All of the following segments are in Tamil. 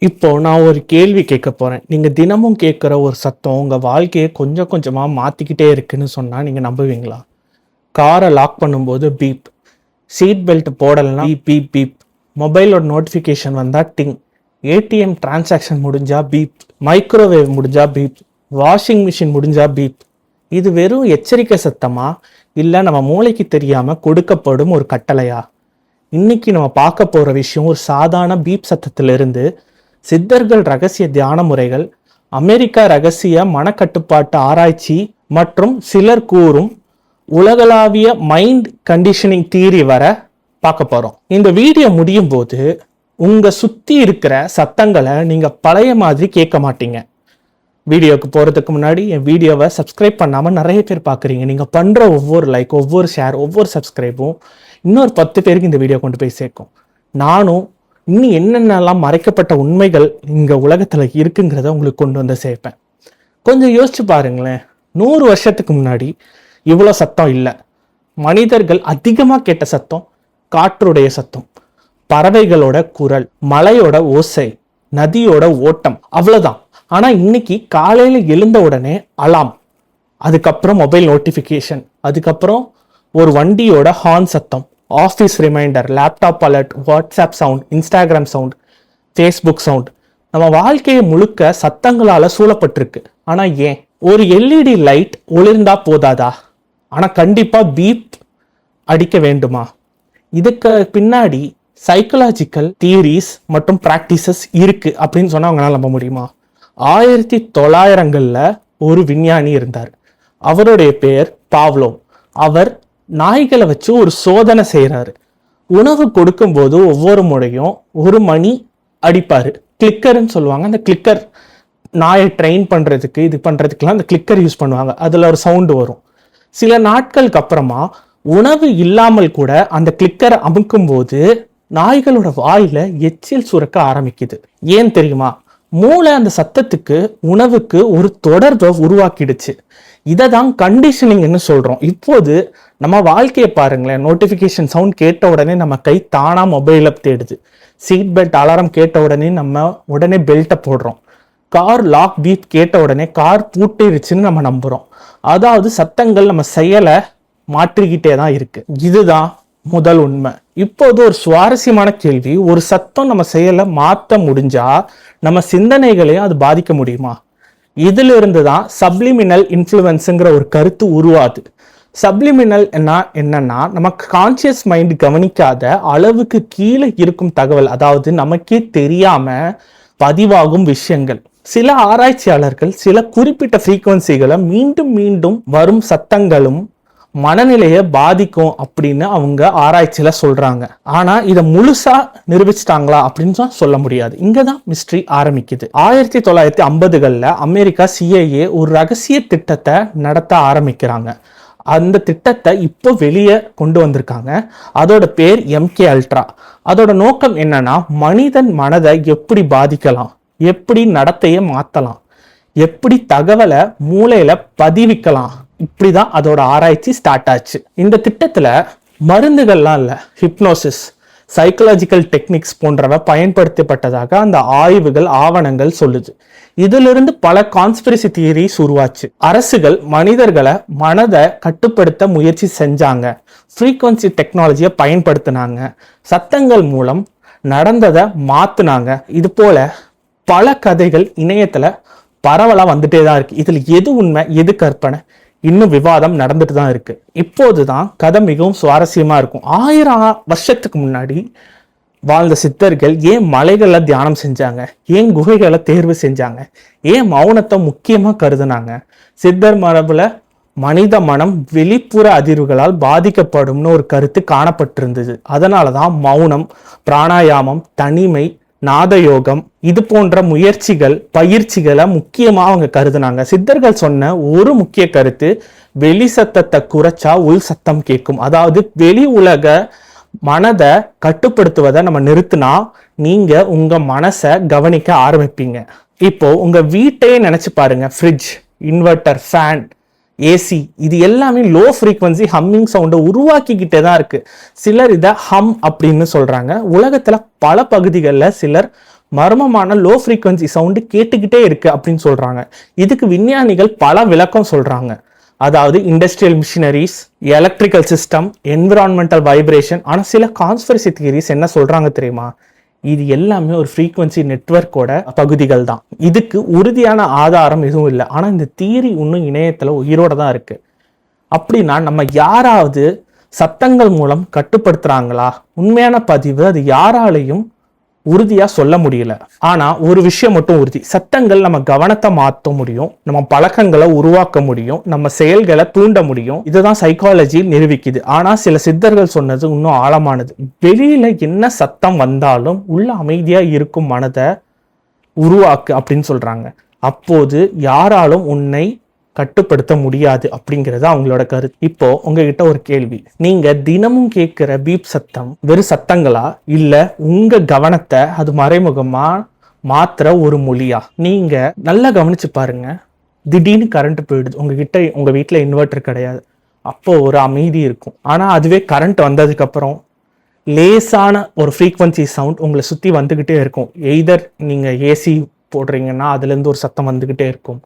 இப்போ நான் ஒரு கேள்வி கேட்க போறேன். நீங்க தினமும் கேட்கிற ஒரு சத்தம் உங்க வாழ்க்கைய கொஞ்சம் கொஞ்சமா மாத்திக்கிட்டே இருக்குன்னு சொன்னா நீங்க நம்புவீங்களா? கார லாக் பண்ணும்போது பீப், சீட் பெல்ட் போடலனா பீப் பீப் பீப், மொபைலோட நோட்டிஃபிகேஷன் வந்தா டிங், ஏடிஎம் டிரான்சாக்ஷன் முடிஞ்சா பீப், மைக்ரோவேவ் முடிஞ்சா பீப், வாஷிங் மிஷின் முடிஞ்சா பீப். இது வெறும் எச்சரிக்கை சத்தமா? இல்ல நம்ம மூளைக்கு தெரியாம கொடுக்கப்படும் ஒரு கட்டளையா? இன்னைக்கு நம்ம பார்க்க போற விஷயம் ஒரு சாதாரண பீப் சத்தத்திலிருந்து சித்தர்கள் ரகசிய தியான முறைகள், அமெரிக்கா ரகசிய மனக்கட்டுப்பாட்டு ஆராய்ச்சி மற்றும் சிலர் கூறும் உலகளாவிய மைண்ட் கண்டிஷனிங் தியரி வர பார்க்க போறோம். இந்த வீடியோ முடியும் போது உங்க சுத்தி இருக்கிற சத்தங்களை நீங்க பழைய மாதிரி கேட்க மாட்டீங்க. வீடியோக்கு போறதுக்கு முன்னாடி என் வீடியோவை சப்ஸ்கிரைப் பண்ணாம நிறைய பேர் பாக்குறீங்க. நீங்க பண்ற ஒவ்வொரு லைக், ஒவ்வொரு ஷேர், ஒவ்வொரு சப்ஸ்கிரைபும் இன்னொரு 10 பேருக்கு இந்த வீடியோ கொண்டு போய் சேர்க்கும். நானும் இன்னும் என்னென்னலாம் மறைக்கப்பட்ட உண்மைகள் இங்க உலகத்துல இருக்குங்கிறத உங்களுக்கு கொண்டு வந்து சேர்ப்பேன். கொஞ்சம் யோசிச்சு பாருங்களேன். 100 வருஷத்துக்கு முன்னாடி இவ்வளோ சத்தம் இல்லை. மனிதர்கள் அதிகமா கேட்ட சத்தம் காற்றுடைய சத்தம், பறவைகளோட குரல், மலையோட ஓசை, நதியோட ஓட்டம், அவ்வளவுதான். ஆனா இன்னைக்கு காலையில எழுந்த உடனே அலாம், அதுக்கப்புறம் மொபைல் நோட்டிபிகேஷன், அதுக்கப்புறம் ஒரு வண்டியோட ஹார்ன் சத்தம், office reminder, laptop alert, WhatsApp sound, Instagram sound, Facebook sound. நம்ம வாழ்க்கையை முழுக்க சத்தங்களால சூழப்பட்டிருக்கு. ஆனா ஏன்? ஒரு எல்இடி லைட் ஒளிர்ந்தா போதாதா? ஆனா கண்டிப்பா பீப் அடிக்க வேண்டுமா? இதுக்கு பின்னாடி சைக்கலாஜிக்கல் தியரிஸ் மற்றும் பிராக்டிசஸ் இருக்கு அப்படின்னு சொன்னா அவங்களால நம்ப முடியுமா? 1900களில் ஒரு விஞ்ஞானி இருந்தார். அவருடைய பேர் பாவ்லோவ். அவர் நாய்களை வச்சு ஒரு சோதனை செய்யறாரு. உணவு கொடுக்கும்போது ஒவ்வொரு முறையும் ஒரு மணி அடிப்பாரு. கிளிக்கர்ன்னு சொல்லுவாங்க. அந்த கிளிக்கர் நாயை ட்ரெயின் பண்றதுக்கு இது பண்றதுக்கெல்லாம் அந்த கிளிக்கர் யூஸ் பண்ணுவாங்க. அதுல ஒரு சவுண்டு வரும். சில நாட்களுக்கு அப்புறமா உணவு இல்லாமல் கூட அந்த கிளிக்கரை அமுக்கும் போது நாய்களோட வாயில எச்சில் சுரக்க ஆரம்பிக்குது. ஏன் தெரியுமா? மூளை அந்த சத்தத்துக்கு உணவுக்கு ஒரு தொடர்பை உருவாக்கிடுச்சு. இதை தான் கண்டிஷனிங்னு சொல்றோம். இப்போது நம்ம வாழ்க்கையை பாருங்களேன். நோட்டிபிகேஷன் சவுண்ட் கேட்ட உடனே நம்ம கை தானா மொபைல தேடுது. சீட் பெல்ட் அலாரம் கேட்ட உடனே நம்ம உடனே பெல்ட்டை போடுறோம். கார் லாக் பீப் கேட்ட உடனே கார் பூட்டிருச்சுன்னு நம்ம நம்புறோம். அதாவது சத்தங்கள் நம்ம செயலை மாற்றிக்கிட்டே தான் இருக்கு. இதுதான் முதல் உண்மை. இப்போது ஒரு சுவாரஸ்யமான கேள்வி, ஒரு சத்தம் நம்ம செயலை மாற்ற முடிஞ்சா நம்ம சிந்தனைகளையும் அது பாதிக்க முடியுமா? இதுல இருந்து தான் சப்ளிமினல் இன்ஃப்ளூயன்ஸுங்கிற ஒரு கருத்து உருவாது. சப்ளிமினல் என்னன்னா நமக்கு கான்சியஸ் மைண்ட் கவனிக்காத அளவுக்கு கீழே இருக்கும் தகவல், அதாவது நமக்கே தெரியாம பதிவாகும் விஷயங்கள். சில ஆராய்ச்சியாளர்கள் சில குறிப்பிட்ட ஃப்ரீக்வன்சிகளை மீண்டும் மீண்டும் வரும் சத்தங்களும் மனநிலையை பாதிக்கும் அப்படின்னு அவங்க ஆராய்ச்சியில சொல்றாங்க. ஆனா இதை முழுசா நிரூபிச்சிட்டாங்களா அப்படின்னு சொல்ல முடியாது. இங்கதான் மிஸ்ட்ரி ஆரம்பிக்குது. 1950களில் அமெரிக்கா CIA ஒரு ரகசிய திட்டத்தை நடத்த ஆரம்பிக்கிறாங்க. அந்த திட்டத்தை இப்போ வெளியே கொண்டு வந்திருக்காங்க. அதோட பேர் MK அல்ட்ரா. அதோட நோக்கம் என்னன்னா மனிதன் மனதை எப்படி பாதிக்கலாம், எப்படி நடத்தையை மாத்தலாம், எப்படி தகவலை மூளையில பதிவிக்கலாம். இப்படிதான் அதோட ஆராய்ச்சி ஸ்டார்ட் ஆச்சு. இந்த திட்டத்துல மருந்துகள்லாம் இல்ல, ஹிப்னோசிஸ், சைக்கலாஜிக்கல் டெக்னிக்ஸ் போன்றவை பயன்படுத்தப்பட்டதாக அந்த ஆய்வுகள் ஆவணங்கள் சொல்லுது. இதுல இருந்து பல கான்ஸ்பிரசி தியரிஸ் உருவாச்சு. அரசுகள் மனிதர்களை மனதை கட்டுப்படுத்த முயற்சி செஞ்சாங்க. ஃப்ரீக்வன்சி டெக்னாலஜியை பயன்படுத்தினாங்க. சத்தங்கள் மூலம் நடந்ததை மாத்துனாங்க. இது போல பல கதைகள் இணையத்துல பரவலா வந்துட்டே தான் இருக்கு. இதுல எது உண்மை, எது கற்பனை, இன்னும் விவாதம் நடந்துட்டு தான் இருக்கு. இப்போதுதான் கதை மிகவும் சுவாரஸ்யமா இருக்கும். 1000 வருஷத்துக்கு முன்னாடி வாழ்ந்த சித்தர்கள் ஏன் மலைகளை தியானம் செஞ்சாங்க, ஏன் குகைகளை தேர்வு செஞ்சாங்க, ஏன் மௌனத்தை முக்கியமா கருதுனாங்க? சித்தர் மரபுல மனித மனம் வெளிப்புற அதிர்வுகளால் பாதிக்கப்படும்னு ஒரு கருத்து காணப்பட்டிருந்தது. அதனாலதான் மௌனம், பிராணாயாமம், தனிமை, நாதயோகம் இது போன்ற முயற்சிகள், பயிற்சிகளை முக்கியமா அவங்க கருதுனாங்க. சித்தர்கள் சொன்ன ஒரு முக்கிய கருத்து, வெளி சத்தத்தை குறைச்சா உள் சத்தம் கேட்கும். அதாவது வெளி உலக மனதை கட்டுப்படுத்துவதை நம்ம நிறுத்தினா நீங்க உங்க மனசை கவனிக்க ஆரம்பிப்பீங்க. இப்போ உங்க வீட்டையே நினைச்சு பாருங்க. ஃப்ரிட்ஜ், இன்வெர்டர், ஃபேன், ஏசி இது எல்லாமே லோ ஃப்ரீக்வன்சி ஹம்மிங் சவுண்டை உருவாக்கிக்கிட்டே தான் இருக்கு. சிலர் இதை ஹம் அப்படின்னு சொல்றாங்க. உலகத்துல பல பகுதிகளில் சிலர் மர்மமான லோ ஃப்ரீக்வன்சி சவுண்டு கேட்டுக்கிட்டே இருக்கு அப்படின்னு சொல்றாங்க. இதுக்கு விஞ்ஞானிகள் பல விளக்கம் சொல்றாங்க. அதாவது industrial machineries, electrical system, environmental vibration. ஆனால் சில கான்ஸ்பிரசி தியரிஸ் என்ன சொல்றாங்க தெரியுமா? இது எல்லாமே ஒரு ஃப்ரீக்வன்சி நெட்வொர்க்கோட பகுதிகள் தான். இதுக்கு உறுதியான ஆதாரம் எதுவும் இல்லை. ஆனால் இந்த தியரி இன்னும் இணையத்தில் உயிரோட தான் இருக்கு. அப்படின்னா நம்ம யாராவது சத்தங்கள் மூலம் கட்டுப்படுத்துறாங்களா? உண்மையான பதிவு அது யாராலையும் உறுதியா சொல்ல முடியல. ஆனா ஒரு விஷயம் மட்டும் உறுதி, சத்தங்கள் நம்ம கவனத்தை மாற்ற முடியும், நம்ம பழக்கங்களை உருவாக்க முடியும், நம்ம செயல்களை தூண்ட முடியும். இதுதான் சைக்காலஜி நிரூபிக்குது. ஆனா சில சித்தர்கள் சொன்னது இன்னும் ஆழமானது. வெளியில என்ன சத்தம் வந்தாலும் உள்ள அமைதியா இருக்கும் மனதை உருவாக்கு அப்படின்னு சொல்றாங்க. அப்போது யாராலும் உன்னை கட்டுப்படுத்த முடியாது அப்படிங்கிறது அவங்களோட கருத்து. இப்போ உங்ககிட்ட ஒரு கேள்வி, நீங்க தினமும் கேட்கிற பீப் சத்தம் வெறும் சத்தங்களா, இல்ல உங்க கவனத்தை அது மறைமுகமா மாத்திர ஒரு மொழியா? நீங்க நல்லா கவனிச்சு பாருங்க. திடீர்னு கரண்ட் போயிடுது, உங்க வீட்டுல இன்வெர்டர் கிடையாது, அப்போ ஒரு அமைதி இருக்கும். ஆனா அதுவே கரண்ட் வந்ததுக்கு அப்புறம் லேசான ஒரு ஃப்ரீக்வன்சி சவுண்ட் உங்களை சுத்தி வந்துகிட்டே இருக்கும். எய்தர் நீங்க ஏசி போடுறீங்கன்னா அதுல இருந்து ஒரு சத்தம் வந்துகிட்டே இருக்கும்.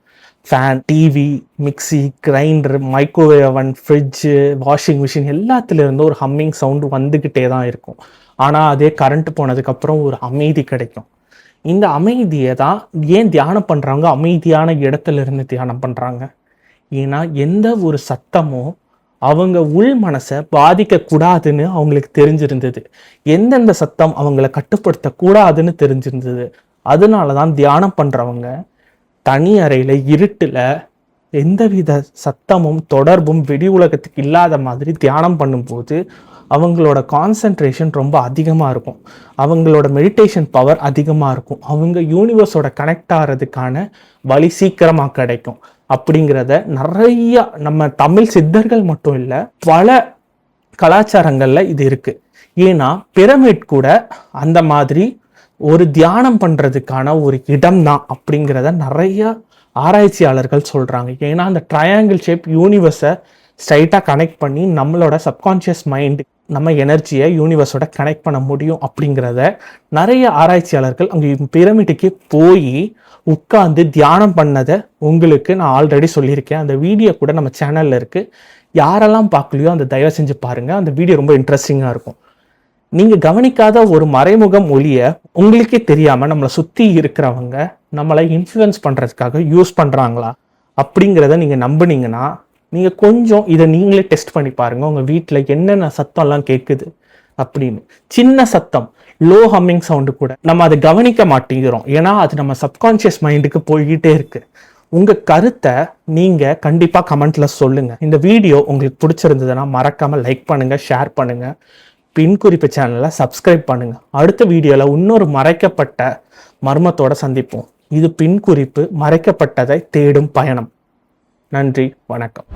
Fan, TV, mixie, grinder, microwave oven, fridge, washing machine எல்லாத்துலேருந்து ஒரு ஹம்மிங் சவுண்டு வந்துக்கிட்டே தான் இருக்கும். ஆனால் அதே கரண்ட் போனதுக்கப்புறம் ஒரு அமைதி கிடைக்கும். இந்த அமைதியை தான் ஏன் தியானம் பண்ணுறாங்க? அமைதியான இடத்துல இருந்து தியானம் பண்ணுறாங்க. ஏன்னா எந்த ஒரு சத்தமும் அவங்க உள் மனசை பாதிக்கக்கூடாதுன்னு அவங்களுக்கு தெரிஞ்சிருந்தது. எந்தெந்த சத்தம் அவங்கள கட்டுப்படுத்தக்கூடாதுன்னு தெரிஞ்சிருந்தது. அதனால தான் தியானம் பண்ணுறவங்க தனி அறையில் இருட்டில் எந்தவித சத்தமும் தொடர்பும் வெளி உலகத்துக்கு இல்லாத மாதிரி தியானம் பண்ணும்போது அவங்களோட கான்சன்ட்ரேஷன் ரொம்ப அதிகமாக இருக்கும், அவங்களோட மெடிடேஷன் பவர் அதிகமாக இருக்கும், அவங்க யூனிவர்ஸோட கனெக்ட் ஆகிறதுக்கான வழி சீக்கிரமாக கிடைக்கும். அப்படிங்கிறத நிறைய நம்ம தமிழ் சித்தர்கள் மட்டும் இல்லை, பல கலாச்சாரங்களில் இது இருக்குது. ஏன்னா பிரமிட் கூட அந்த மாதிரி ஒரு தியானம் பண்ணுறதுக்கான ஒரு இடம் தான் அப்படிங்கிறத நிறைய ஆராய்ச்சியாளர்கள் சொல்கிறாங்க. ஏன்னா அந்த ட்ரையாங்கிள் ஷேப் யூனிவர்ஸை ஸ்ட்ரைட்டாக கனெக்ட் பண்ணி நம்மளோட சப்கான்ஷியஸ் மைண்டு, நம்ம எனர்ஜியை யூனிவர்ஸோட கனெக்ட் பண்ண முடியும் அப்படிங்கிறத நிறைய ஆராய்ச்சியாளர்கள் அங்கே பிரமிடுக்கே போய் உட்காந்து தியானம் பண்ணதை உங்களுக்கு நான் ஆல்ரெடி சொல்லியிருக்கேன். அந்த வீடியோ கூட நம்ம சேனலில் இருக்குது. யாரெல்லாம் பார்க்கலையோ அந்த தயவு செஞ்சு பாருங்கள். அந்த வீடியோ ரொம்ப இன்ட்ரெஸ்டிங்காக இருக்கும். நீங்க கவனிக்காத ஒரு மறைமுகம் ஒளிய உங்களுக்கே தெரியாம நம்மளை சுத்தி இருக்கிறவங்க நம்மளை இன்ஃப்ளூயன்ஸ் பண்றதுக்காக யூஸ் பண்றாங்களா அப்படிங்கிறத நீங்க நம்புனீங்கன்னா நீங்க கொஞ்சம் இதை நீங்களே டெஸ்ட் பண்ணி பாருங்க. உங்க வீட்டுல என்னென்ன சத்தம் எல்லாம் கேட்குது அப்படின்னு. சின்ன சத்தம், லோ ஹம்மிங் சவுண்டு கூட நம்ம அதை கவனிக்க மாட்டேங்கிறோம். ஏன்னா அது நம்ம சப்கான்ஷியஸ் மைண்டுக்கு போய்கிட்டே இருக்கு. உங்க கருத்தை நீங்க கண்டிப்பா கமெண்ட்ல சொல்லுங்க. இந்த வீடியோ உங்களுக்கு பிடிச்சிருந்ததுன்னா மறக்காம லைக் பண்ணுங்க, ஷேர் பண்ணுங்க, பின்குறிப்பு சேனலை சப்ஸ்கிரைப் பண்ணுங்க. அடுத்த வீடியோவில் இன்னொரு மறைக்கப்பட்ட மர்மத்தோட சந்திப்போம். இது பின்குறிப்பு, மறைக்கப்பட்டதை தேடும் பயணம். நன்றி, வணக்கம்.